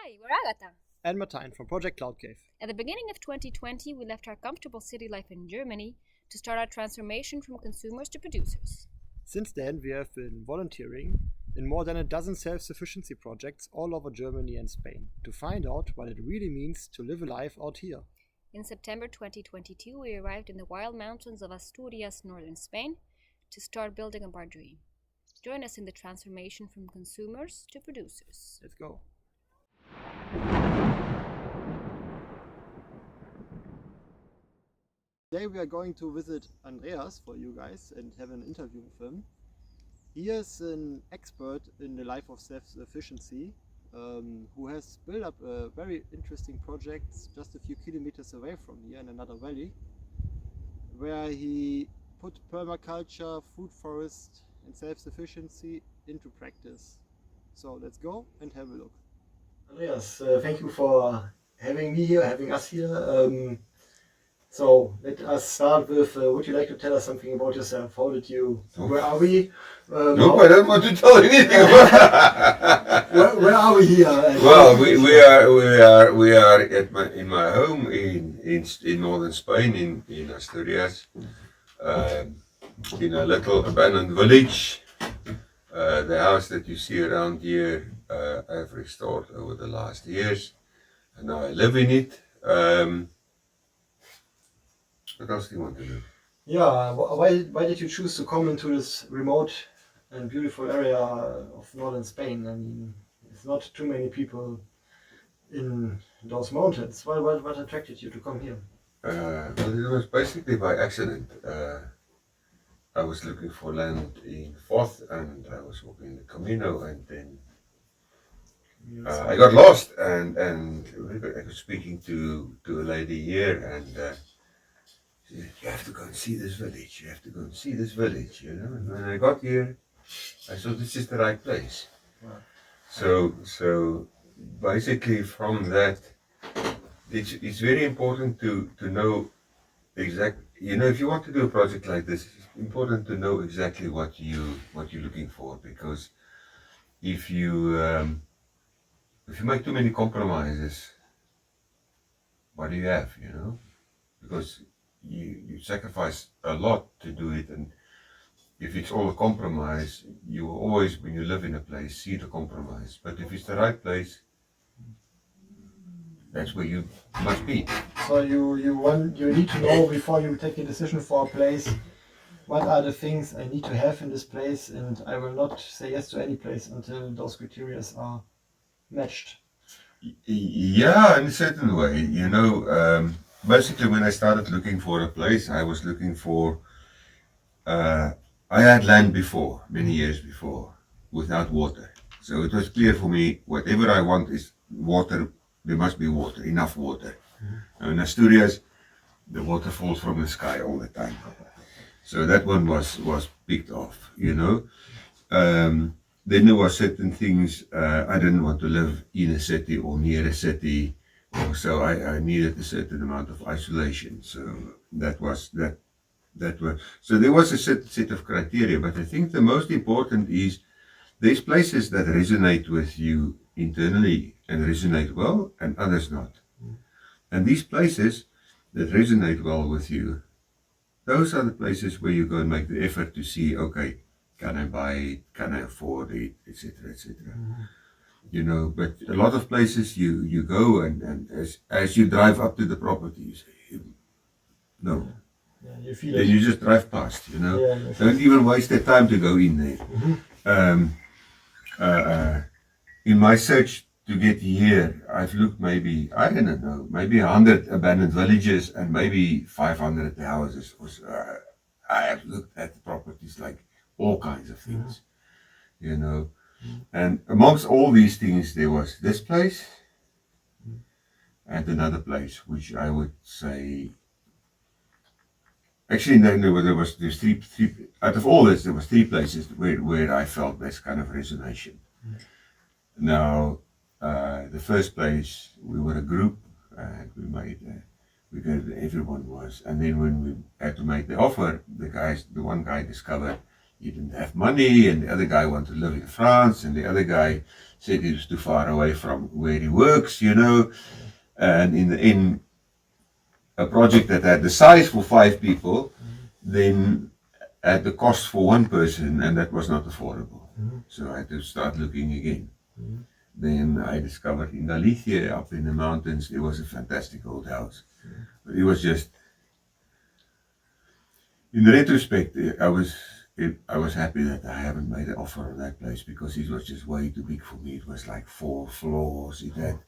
Hi, we're Agatha. And Martijn from Project Cloud Cave. At the beginning of 2020, we left our comfortable city life in Germany to start our transformation from consumers to producers. Since then, we have been volunteering in more than a dozen self-sufficiency projects all over Germany and Spain to find out what it really means to live a life out here. In September 2022, we arrived in the wild mountains of Asturias, northern Spain, to start building up our dream. Join us in the transformation from consumers to producers. Let's go. Today we are going to visit Andreas for you guys and have an interview with him. He is an expert in the life of self-sufficiency who has built up a very interesting project just a few kilometers away from here in another valley, where he put permaculture, food forest and self-sufficiency into practice. So let's go and have a look. Andreas, thank you for having us here. So let us start with, would you like to tell us something about yourself? How did you, where are we? Nope, I don't want to tell anything about where are we here? Well, we are in my home in northern Spain, in Asturias, in a little abandoned village. The house that you see around here, I've restored over the last years, and now I live in it. What else do you want to know? Yeah, why did you choose to come into this remote and beautiful area of northern Spain? I mean, it's not too many people in those mountains. What attracted you to come here? Well, it was basically by accident. I was looking for land in Forth, and I was walking the Camino, and then I got lost, and I was speaking to a lady here, and she said, "You have to go and see this village. You have to go and see this village." You know. And when I got here, I thought this is the right place. Wow. So basically, from that, it's very important to know exactly. You know, if you want to do a project like this, it's important to know exactly what you're looking for, because if you make too many compromises, what do you have? You know, because you sacrifice a lot to do it, and if it's all a compromise, you will always, when you live in a place, see the compromise. But if it's the right place, that's where you must be. So you need to know before you take a decision for a place, what are the things I need to have in this place, and I will not say yes to any place until those criteria are matched. Yeah, in a certain way, you know. Basically, when I started looking for a place, I was looking for. I had land before, many years before, without water. So it was clear for me, whatever I want is water. There must be water, enough water. Now in Asturias, the water falls from the sky all the time. So that one was picked off, you know. Then there were certain things, I didn't want to live in a city or near a city, so I needed a certain amount of isolation. So that was. So there was a certain set of criteria, but I think the most important is there's places that resonate with you internally and resonate well, and others not. And these places that resonate well with you, those are the places where you go and make the effort to see, okay, can I buy it, can I afford it, etc., etc. You know, but a lot of places you go and as you drive up to the property, you say, no. Yeah, you feel Then it. you just drive past, you know. Yeah, Don't even waste the time to go in there. In my search to get here, I've looked maybe 100 abandoned villages and maybe 500 houses. I have looked at the properties, like all kinds of things, you know. And amongst all these things, there was this place and another place, which I would say. Actually, no, there's three. Out of all this, there was three places where I felt this kind of resonation. Now, the first place, we were a group, and everyone was, and then when we had to make the offer, the one guy discovered he didn't have money, and the other guy wanted to live in France, and the other guy said he was too far away from where he works, you know. And in the end, a project that had the size for 5 people, then had the cost for 1 person, and that was not affordable. So I had to start looking again. Then I discovered in Galicia, up in the mountains, there was a fantastic old house. But it was just, in retrospect, I was happy that I haven't made an offer on that place, because it was just way too big for me. It was like 4 floors. It had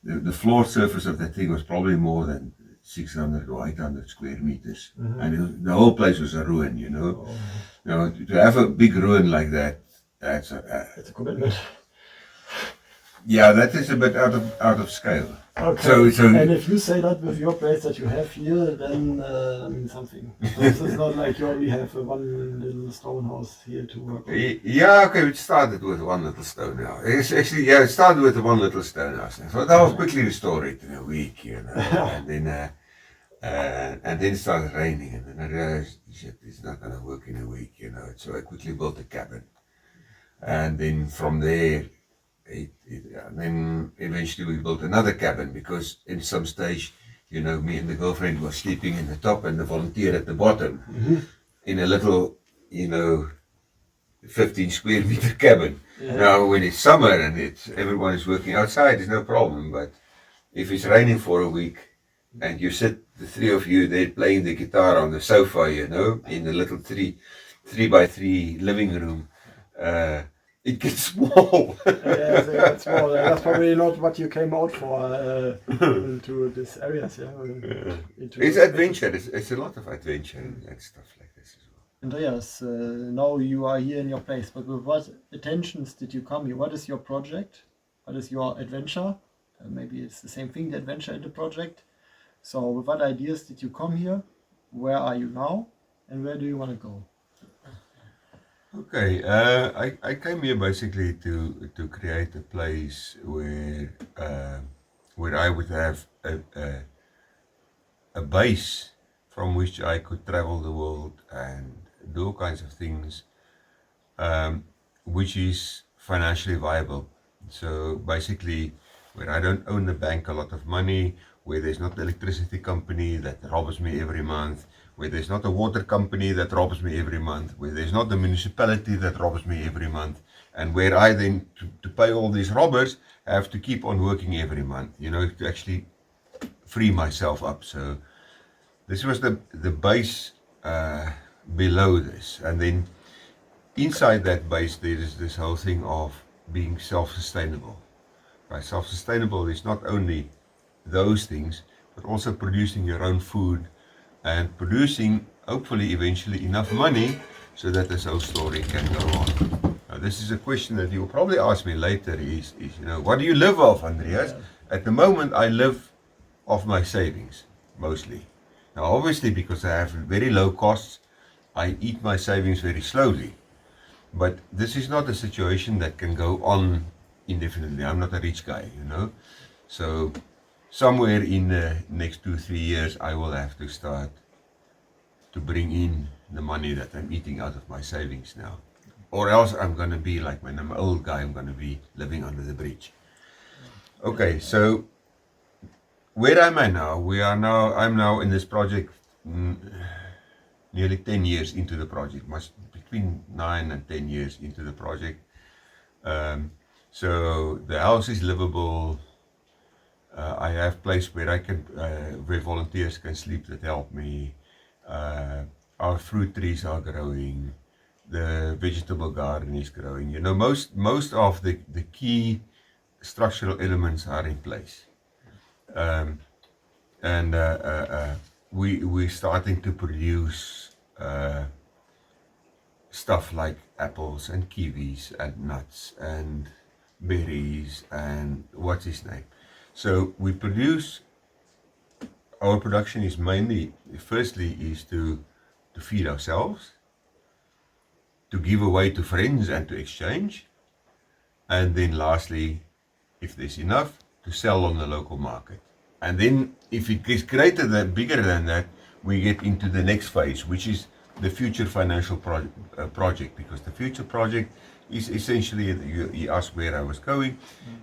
the floor surface of that thing was probably more than 600 or 800 square meters, and the whole place was a ruin. You know, now to have a big ruin like that, that's It's a commitment. yeah, that is a bit out of scale. Okay. So and if you say that with your place that you have here, then I mean something. This is not like you only have one little stone house here to work on. yeah, okay, it started with 1 little stone house. It's actually, yeah, it started with 1 little stone house. So I'll quickly restore it in a week, you know, and then it started raining, and then I realized, shit, it's not going to work in a week, you know. So I quickly built a cabin, and then from there, then eventually we built another cabin, because in some stage, you know, me and the girlfriend were sleeping in the top and the volunteer at the bottom, in a little, you know, 15 square meter cabin. Now when it's summer and everyone is working outside, it's no problem, but if it's raining for a week and you sit, the 3 of you there playing the guitar on the sofa, you know, in the little 3 by 3 living room, it gets small. Yes, it gets small. That's probably not what you came out for into these areas. It's adventure. It's a lot of adventure and stuff like this as well. Andreas, now you are here in your place, but with what intentions did you come here? What is your project? What is your adventure? Maybe it's the same thing, the adventure and the project. So with what ideas did you come here? Where are you now? And where do you want to go? Okay, I came here basically to create a place where I would have a base from which I could travel the world and do all kinds of things, which is financially viable. So basically, where I don't own the bank a lot of money, where there's not the electricity company that robs me every month, where there's not a water company that robs me every month, where there's not the municipality that robs me every month, and where I then, to pay all these robbers, have to keep on working every month, you know, to actually free myself up. So this was the base below this, and then inside that base there is this whole thing of being self-sustainable. Right? Self-sustainable is not only those things, but also producing your own food and producing, hopefully, eventually enough money so that this whole story can go on. Now, this is a question that you'll probably ask me later is you know, what do you live off, Andreas? At the moment, I live off my savings, mostly. Now, obviously, because I have very low costs, I eat my savings very slowly. But this is not a situation that can go on indefinitely. I'm not a rich guy, you know. So somewhere in the next 2-3 years, I will have to start to bring in the money that I'm eating out of my savings now. Or else I'm going to be like when I'm an old guy, I'm going to be living under the bridge. Okay, so where am I now? I'm now in this project nearly 10 years into the project, between 9 and 10 years into the project. So the house is livable. I have place where where volunteers can sleep that help me. Our fruit trees are growing. The vegetable garden is growing. You know, most of the key structural elements are in place. We're starting to produce stuff like apples and kiwis and nuts and berries and what's his name. So we produce, our production is mainly, firstly is to feed ourselves, to give away to friends and to exchange, and then lastly, if there's enough, to sell on the local market. And then if it gets bigger than that, we get into the next phase, which is the future financial project, because the future project is essentially, you asked where I was going,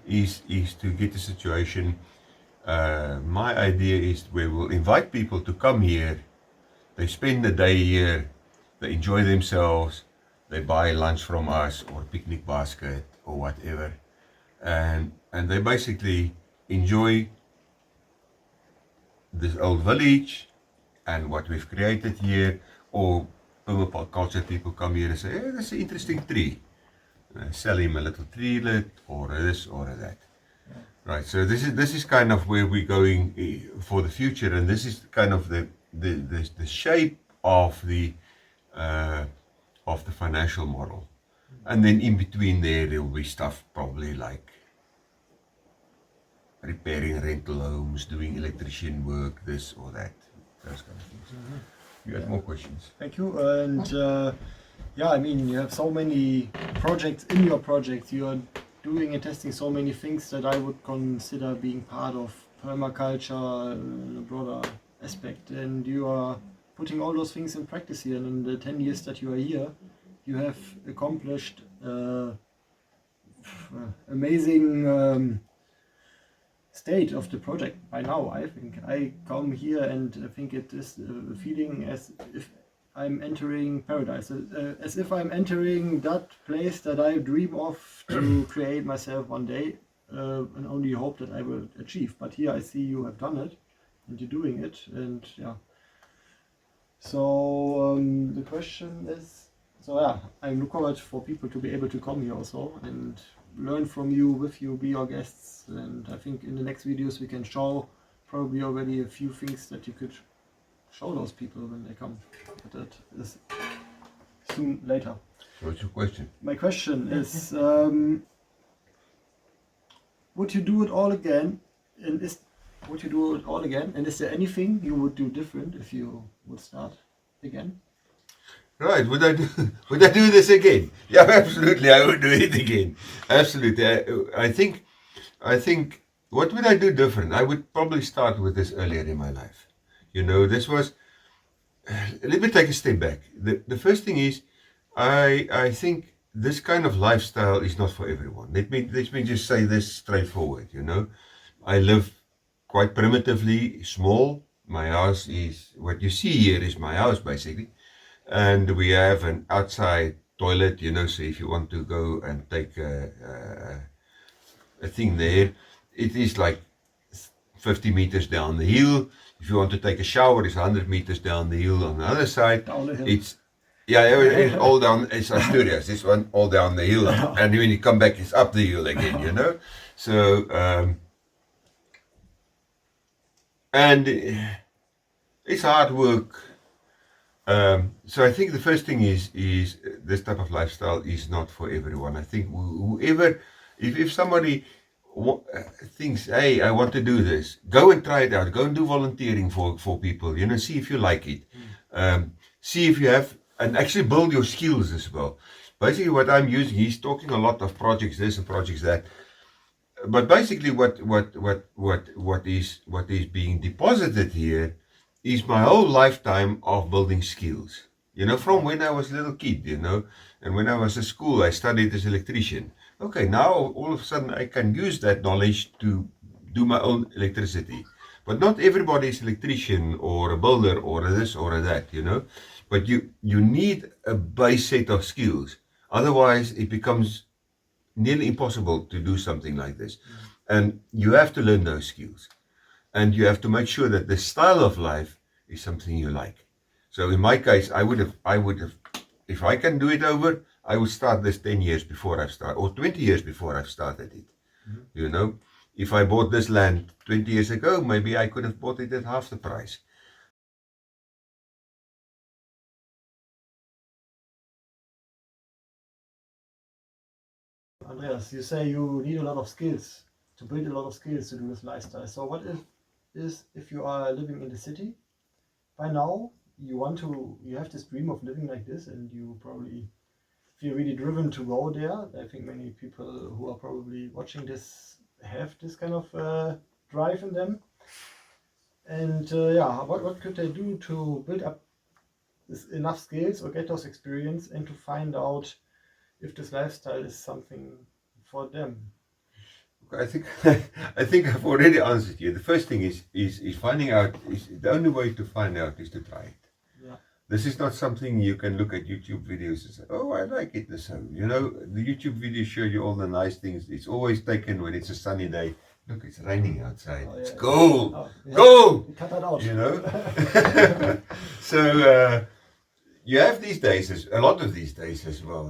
is to get the situation. My idea is we will invite people to come here. They spend the day here, they enjoy themselves, they buy lunch from us or picnic basket or whatever, and they basically enjoy this old village and what we've created here. Or permaculture people come here and say, hey, that's an interesting tree. Sell him a little treelet or this or that. Right. So this is kind of where we're going for the future, and this is kind of the shape of the financial model. And then in between there will be stuff probably like repairing rental homes, doing electrician work, this or that, those kind of things. You had more questions. Thank you. And yeah, I mean, you have so many projects in your project. You are doing and testing so many things that I would consider being part of permaculture in a broader aspect. And you are putting all those things in practice here. And in the 10 years that you are here, you have accomplished amazing state of the project by now. I think I come here and I think it is a feeling as if I'm entering paradise, as if I'm entering that place that I dream of to create myself one day, and only hope that I will achieve. But here I see you have done it and you're doing it, and yeah. So the question is, so yeah, I look forward for people to be able to come here also and learn from you, with you, be your guests. And I think in the next videos we can show probably already a few things that you could show those people when they come. But that is soon later. So what's your question? My question is, would you do it all again? And would you do it all again? And is there anything you would do different if you would start again? Right, would I do this again? Yeah, absolutely, I would do it again. Absolutely. I think, what would I do different? I would probably start with this earlier in my life. You know, this was, let me take a step back. The first thing is, I think this kind of lifestyle is not for everyone. Let me just say this straightforward, you know. I live quite primitively, small. My house is, what you see here is my house basically. And we have an outside toilet, you know, so if you want to go and take a thing there, it is like 50 meters down the hill. If you want to take a shower, it's 100 meters down the hill on the other side. Down the hill. It's all down, it's Asturias, this one all down the hill. And when you come back, it's up the hill again, you know. So, and it's hard work. So I think the first thing is this type of lifestyle is not for everyone. I think whoever, if somebody thinks, hey, I want to do this, go and try it out. Go and do volunteering for people, you know, see if you like it. See if you have, and actually build your skills as well. Basically what I'm using, he's talking a lot of projects this and projects that. But basically what is being deposited here is my whole lifetime of building skills. You know, from when I was a little kid, you know, and when I was at school, I studied as an electrician. Okay, now all of a sudden I can use that knowledge to do my own electricity. But not everybody is an electrician or a builder or a this or a that, you know. But you need a base set of skills. Otherwise, it becomes nearly impossible to do something like this. And you have to learn those skills. And you have to make sure that the style of life is something you like. So in my case, I would have, if I can do it over, I would start this 10 years before I've started, or 20 years before I've started it. You know, if I bought this land 20 years ago, maybe I could have bought it at half the price. Andreas, you say you need a lot of skills, to build a lot of skills to do this lifestyle. So what if you are living in the city, by now you have this dream of living like this, and you probably feel really driven to go there. I think many people who are probably watching this have this kind of drive in them. And yeah, what could they do to build up enough skills or get those experience and to find out if this lifestyle is something for them. I think I think I've already answered you. The first thing is finding out. Is the only way to find out is to try it. Yeah. This is not something you can look at YouTube videos and say, "Oh, I like it." So the YouTube videos show you all the nice things. It's always taken when it's a sunny day. Look, it's raining outside. Oh, yeah. It's cold. Oh, yeah. Cold. Cut that out. So you have these days, a lot of these days as well,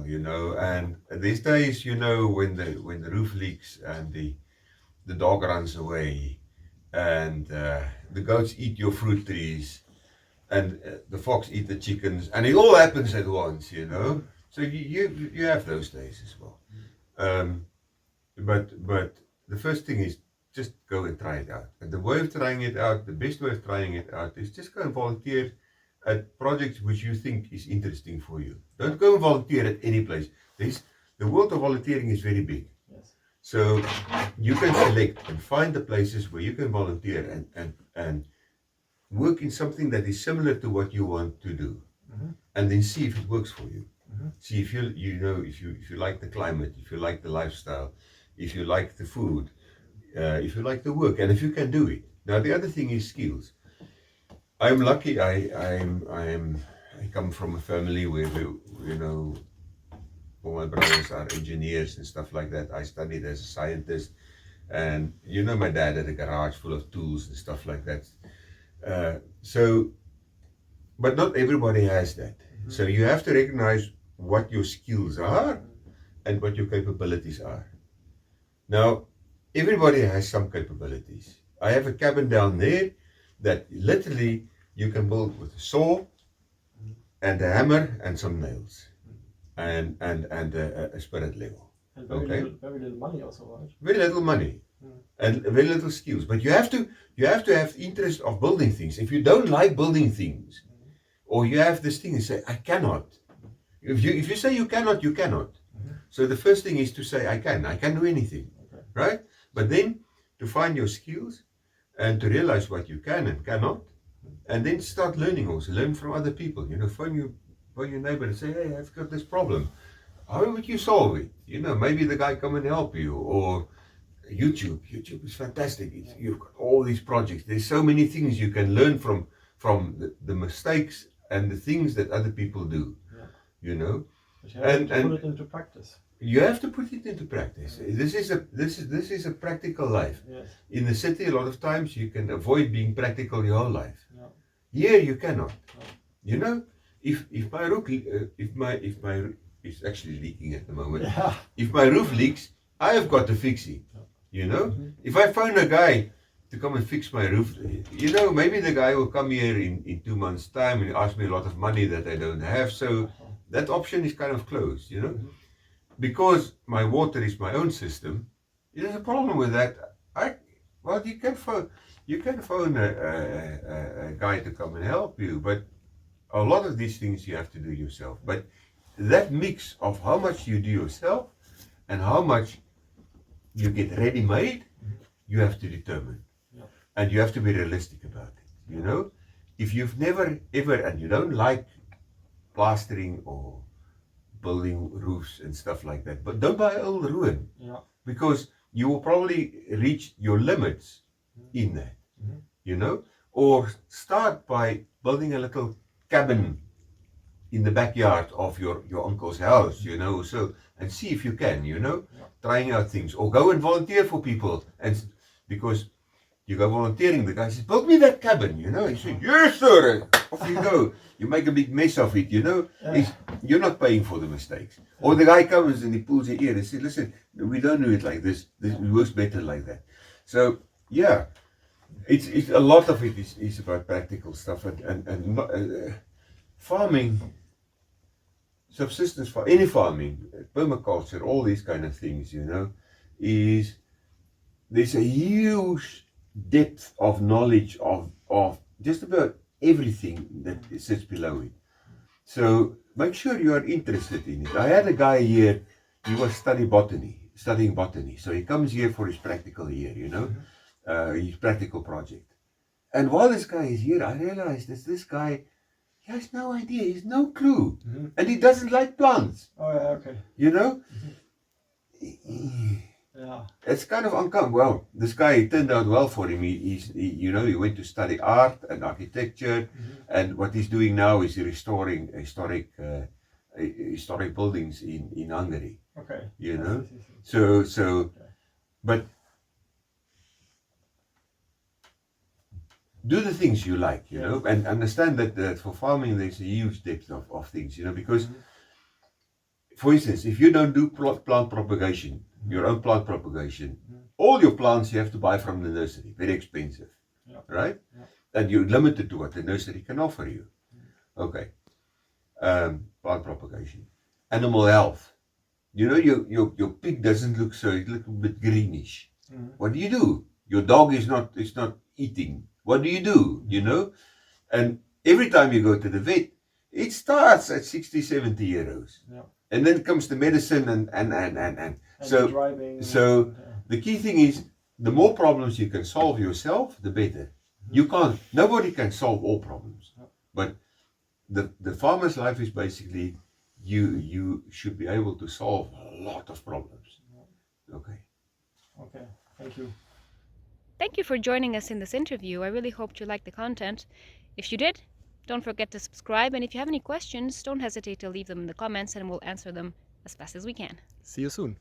and these days, when the roof leaks and the dog runs away, and the goats eat your fruit trees, and the fox eat the chickens, and it all happens at once, So you have those days as well. But the first thing is just go and try it out. And the way of trying it out, the best way of trying it out is just go and volunteer at projects which you think is interesting for you. Don't go and volunteer at any place. The world of volunteering is very big. Yes. So you can select and find the places where you can volunteer and work in something that is similar to what you want to do, and then see if it works for you. See if if you like the climate, if you like the lifestyle, if you like the food, if you like the work, and if you can do it. Now the other thing is skills. I'm lucky. I come from a family where all my brothers are engineers and stuff like that. I studied as a scientist, and my dad had a garage full of tools and stuff like that. But not everybody has that. So you have to recognize what your skills are and what your capabilities are. Now, everybody has some capabilities. I have a cabin down there that literally you can build with a saw and a hammer and some nails and a spirit level. And very little money also, right? Very little money and very little skills. But you have to have interest of building things. If you don't like building things, or you have this thing and say, I cannot. If you say you cannot, you cannot. So the first thing is to say, I can do anything, right? But then to find your skills and to realize what you can and cannot, and then start learning also. Learn from other people. Phone your neighbor and say, hey, I've got this problem. How would you solve it? Maybe the guy come and help you. Or YouTube. YouTube is fantastic. You've got all these projects. There's so many things you can learn from the mistakes and the things that other people do. But you have to put it into practice. You have to put it into practice. This is a practical life. Yes. In the city, a lot of times you can avoid being practical your whole life. Yeah. Here you cannot. If my roof, it's actually leaking at the moment. Yeah. If my roof leaks, I have got to fix it. If I phone a guy to come and fix my roof, maybe the guy will come here in 2 months' time and ask me a lot of money that I don't have. So that option is kind of closed. Because my water is my own system. There's a problem with that. You can phone a guy to come and help you, but a lot of these things you have to do yourself. But that mix of how much you do yourself and how much you get ready-made, you have to determine. Yeah. And you have to be realistic about it. If you've never ever, and you don't like plastering or building roofs and stuff like that, but don't buy old ruin. Yeah. Because you will probably reach your limits in that, or start by building a little cabin in the backyard of your uncle's house, so, and see if you can, trying out things, or go and volunteer for people, and because you go volunteering, the guy says, build me that cabin, you say, yes sir, off you go. You make a big mess of it, you're not paying for the mistakes. Or the guy comes and he pulls your ear and says, listen, we don't do it like this, it works better like that. So yeah, it's a lot of it is about practical stuff, and farming, subsistence for any farming, permaculture, all these kind of things, is there's a huge depth of knowledge of just about everything that sits below it. So make sure you are interested in it. I had a guy here, he was studying botany. So he comes here for his practical year, his practical project. And while this guy is here, I realized that this guy He has no idea. He has no clue. Mm-hmm. And he doesn't like plants. Oh, yeah, okay. You know? Yeah. It's kind of uncommon. Well, this guy, it turned out well for him. He went to study art and architecture, and what he's doing now is restoring historic buildings in Hungary. Okay. You know, I see. so, but do the things you like, you know, and understand that for farming there's a huge depth of things, you know, because, for instance, if you don't do plant propagation, your own plant propagation, all your plants you have to buy from the nursery, very expensive, right? Yeah. And you're limited to what the nursery can offer you. Okay, plant propagation, animal health. You know, your pig doesn't look so, it's a little bit greenish. What do? Your dog is not eating. What do? You know, and every time you go to the vet, it starts at 60, 70 euros. Yeah. And then comes the medicine and the driving. So the key thing is, the more problems you can solve yourself, the better. Nobody can solve all problems. But the farmer's life is basically, you should be able to solve a lot of problems. Okay. Okay, thank you. Thank you for joining us in this interview. I really hoped you liked the content. If you did, don't forget to subscribe, and if you have any questions, don't hesitate to leave them in the comments and we'll answer them as fast as we can. See you soon.